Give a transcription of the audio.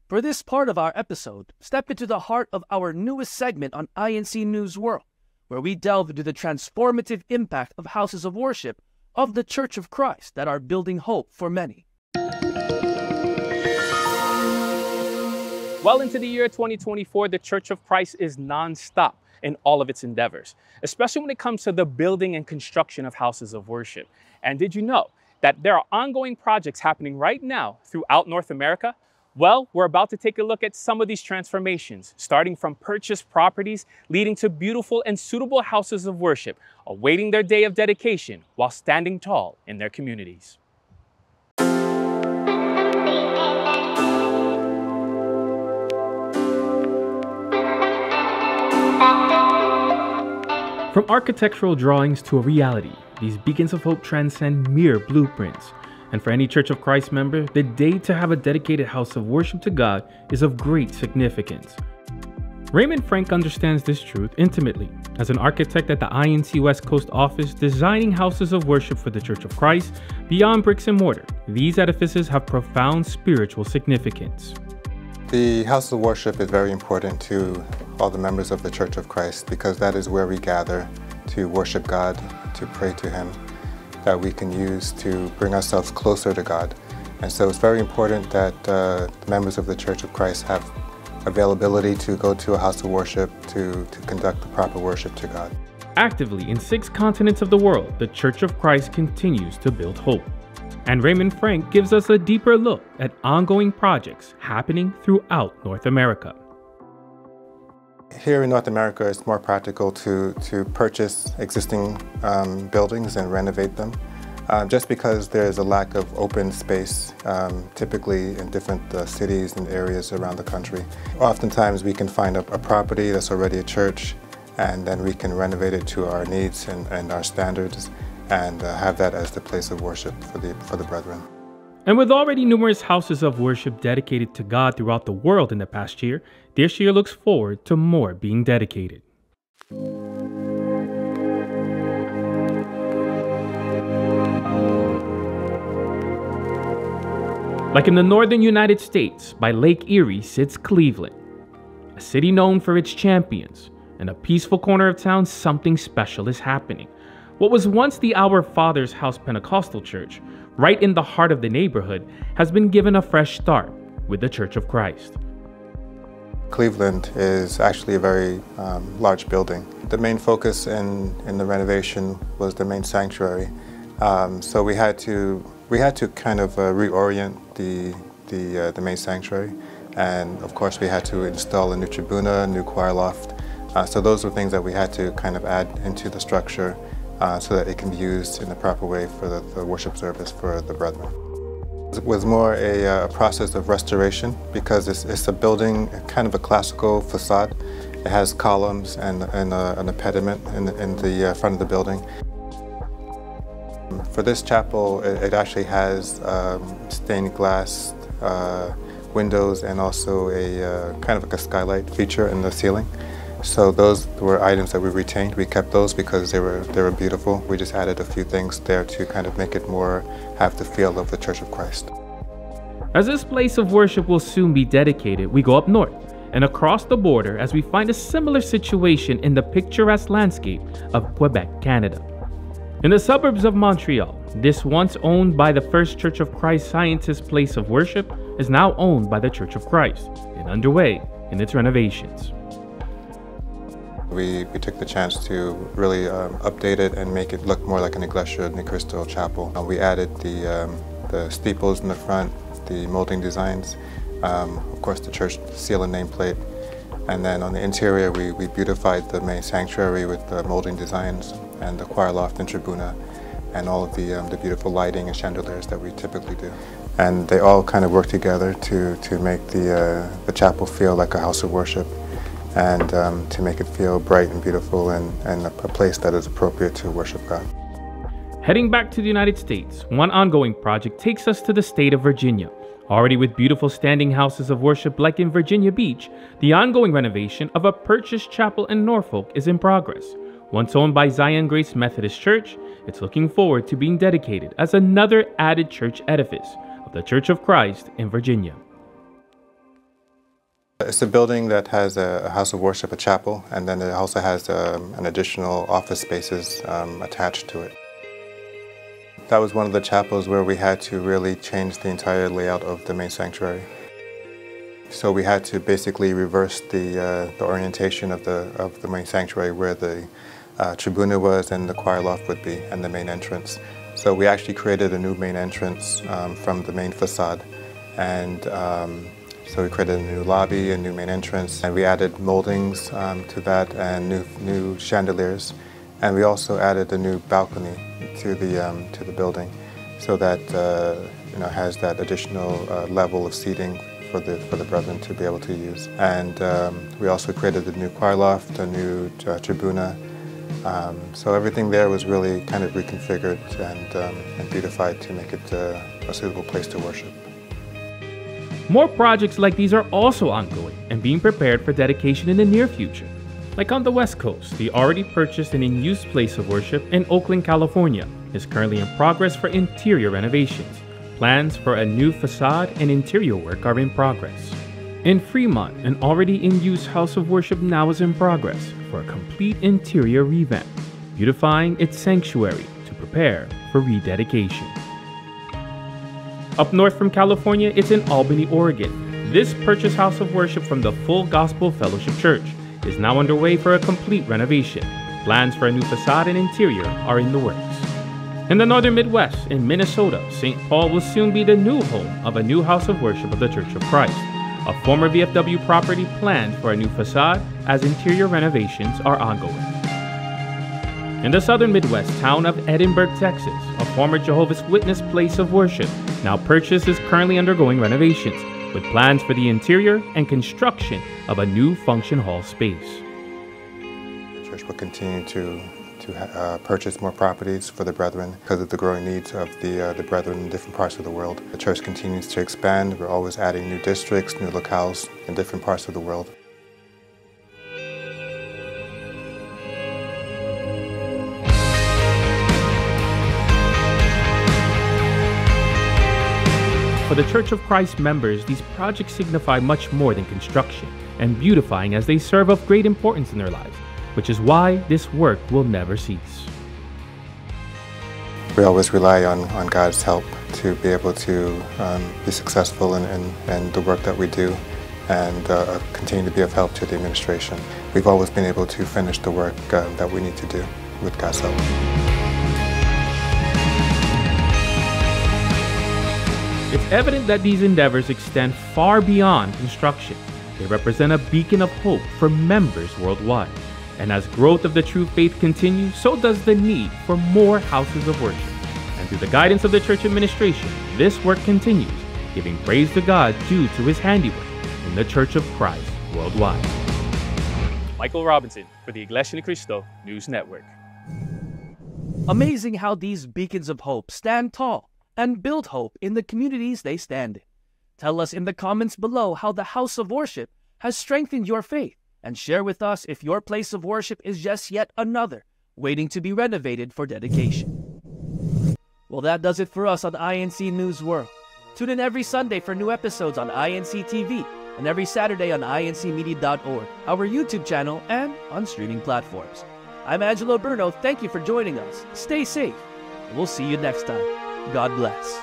For this part of our episode, step into the heart of our newest segment on INC News World, where we delve into the transformative impact of houses of worship of the Church of Christ that are building hope for many. Well into the year 2024, the Church of Christ is non-stop in all of its endeavors, especially when it comes to the building and construction of houses of worship. And did you know that there are ongoing projects happening right now throughout North America? Well, we're about to take a look at some of these transformations, starting from purchased properties, leading to beautiful and suitable houses of worship, awaiting their day of dedication while standing tall in their communities. From architectural drawings to a reality, these beacons of hope transcend mere blueprints. And for any Church of Christ member, the day to have a dedicated house of worship to God is of great significance. Raymond Frank understands this truth intimately as an architect at the INC West Coast office designing houses of worship for the Church of Christ beyond bricks and mortar. These edifices have profound spiritual significance. The house of worship is very important to all the members of the Church of Christ because that is where we gather to worship God, to pray to Him, that we can use to bring ourselves closer to God. And so it's very important that the members of the Church of Christ have availability to go to a house of worship to conduct the proper worship to God. Actively in 6 continents of the world, the Church of Christ continues to build hope. And Raymond Frank gives us a deeper look at ongoing projects happening throughout North America. Here in North America, it's more practical to purchase existing buildings and renovate them, just because there's a lack of open space, typically in different cities and areas around the country. Oftentimes we can find a property that's already a church, and then we can renovate it to our needs and our standards, and have that as the place of worship for the brethren. And with already numerous houses of worship dedicated to God throughout the world in the past year, this year looks forward to more being dedicated. Like in the northern United States, by Lake Erie sits Cleveland, a city known for its champions. In a peaceful corner of town, something special is happening. What was once the Our Father's House Pentecostal Church, right in the heart of the neighborhood, has been given a fresh start with the Church of Christ. Cleveland is actually a very large building. The main focus in the renovation was the main sanctuary. So we had to kind of reorient the main sanctuary, and of course we had to install a new tribuna, a new choir loft. So those were things that we had to kind of add into the structure so that it can be used in the proper way for the worship service for the brethren. It was more a process of restoration because it's a building, kind of a classical facade. It has columns and a pediment in the front of the building. For this chapel, it actually has stained glass windows and also a kind of like a skylight feature in the ceiling. So those were items that we retained. We kept those because they were beautiful. We just added a few things there to kind of make it more have the feel of the Church of Christ. As this place of worship will soon be dedicated, we go up north and across the border as we find a similar situation in the picturesque landscape of Quebec, Canada. In the suburbs of Montreal, this once owned by the First Church of Christ Scientist place of worship is now owned by the Church of Christ and underway in its renovations. We took the chance to really update it and make it look more like an Iglesia de Cristo chapel. We added the steeples in the front, the molding designs, of course the church seal and nameplate, and then on the interior we beautified the main sanctuary with the molding designs and the choir loft and tribuna and all of the beautiful lighting and chandeliers that we typically do. And they all kind of work together to make the chapel feel like a house of worship, and to make it feel bright and beautiful and a place that is appropriate to worship God. Heading back to the United States, one ongoing project takes us to the state of Virginia. Already with beautiful standing houses of worship like in Virginia Beach, the ongoing renovation of a purchased chapel in Norfolk is in progress. Once owned by Zion Grace Methodist Church, it's looking forward to being dedicated as another added church edifice of the Church of Christ in Virginia. It's a building that has a house of worship, a chapel, and then it also has an additional office spaces attached to it. That was one of the chapels where we had to really change the entire layout of the main sanctuary. So we had to basically reverse the orientation of the main sanctuary, where the tribuna was and the choir loft would be, and the main entrance. So we actually created a new main entrance from the main facade, and so we created a new lobby, a new main entrance, and we added moldings to that and new chandeliers, and we also added a new balcony to the building, so that has that additional level of seating for the brethren to be able to use. And we also created a new choir loft, a new tribuna. So everything there was really kind of reconfigured and beautified to make it a suitable place to worship. More projects like these are also ongoing and being prepared for dedication in the near future. Like on the West Coast, the already purchased and in-use place of worship in Oakland, California is currently in progress for interior renovations. Plans for a new facade and interior work are in progress. In Fremont, an already in-use house of worship now is in progress for a complete interior revamp, beautifying its sanctuary to prepare for rededication. Up north from California, it's in Albany, Oregon. This purchased house of worship from the Full Gospel Fellowship Church is now underway for a complete renovation. Plans for a new facade and interior are in the works. In the northern Midwest, in Minnesota, St. Paul will soon be the new home of a new house of worship of the Church of Christ. A former VFW property planned for a new facade as interior renovations are ongoing. In the southern Midwest town of Edinburgh, Texas, a former Jehovah's Witness place of worship, now purchased, is currently undergoing renovations, with plans for the interior and construction of a new function hall space. The church will continue to purchase more properties for the brethren because of the growing needs of the brethren in different parts of the world. The church continues to expand. We're always adding new districts, new locales in different parts of the world. For the Church of Christ members, these projects signify much more than construction and beautifying, as they serve of great importance in their lives, which is why this work will never cease. We always rely on God's help to be able to be successful in the work that we do, and continue to be of help to the administration. We've always been able to finish the work that we need to do with God's help. It's evident that these endeavors extend far beyond construction. They represent a beacon of hope for members worldwide. And as growth of the true faith continues, so does the need for more houses of worship. And through the guidance of the church administration, this work continues, giving praise to God due to his handiwork in the Church of Christ worldwide. Michael Robinson for the Iglesia de Cristo News Network. Amazing how these beacons of hope stand tall and build hope in the communities they stand in. Tell us in the comments below how the house of worship has strengthened your faith, and share with us if your place of worship is just yet another waiting to be renovated for dedication. Well, that does it for us on INC News World. Tune in every Sunday for new episodes on INC TV and every Saturday on incmedia.org, our YouTube channel, and on streaming platforms. I'm Angelo Bruno. Thank you for joining us. Stay safe, and we'll see you next time. God bless.